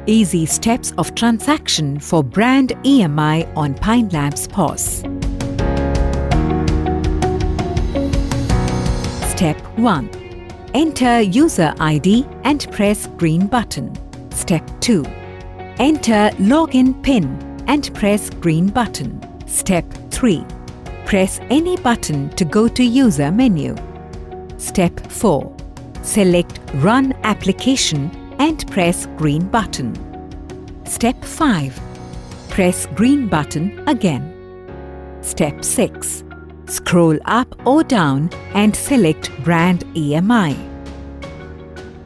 Easy steps of transaction for Brand EMI on Pine Labs PoS. Step 1. Enter user ID and press green button. Step 2. Enter login PIN and press green button. Step 3. Press any button to go to user menu. Step 4. Select Run Application and press green button. Step 5. Press green button again. Step 6. Scroll up or down and select Brand EMI.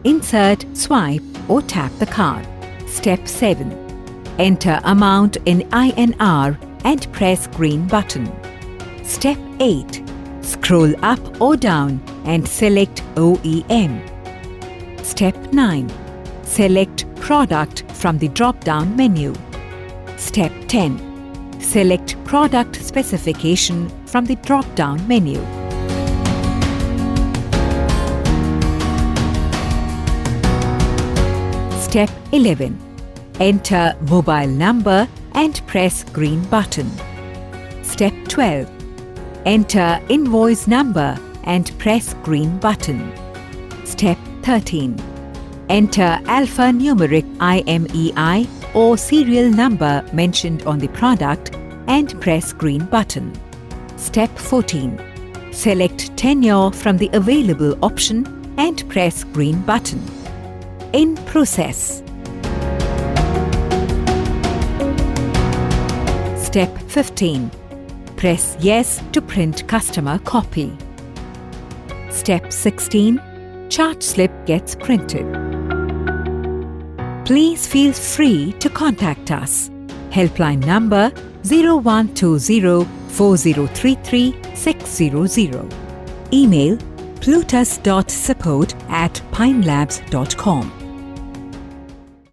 Insert, swipe or tap the card. Step 7. Enter amount in INR and press green button. Step 8. Scroll up or down and select OEM. Step 9. Select Product from the drop-down menu. Step 10. Select Product Specification from the drop-down menu. Step 11. Enter mobile number and press green button. Step 12. Enter invoice number and press green button. Step 13. Enter alphanumeric IMEI or serial number mentioned on the product and press green button. Step 14. Select tenure from the available option and press green button. In process. Step 15. Press Yes to print customer copy. Step 16. Chart slip gets printed. Please feel free to contact us. Helpline number 0120 4033 600. Email plutus.support@pinelabs.com.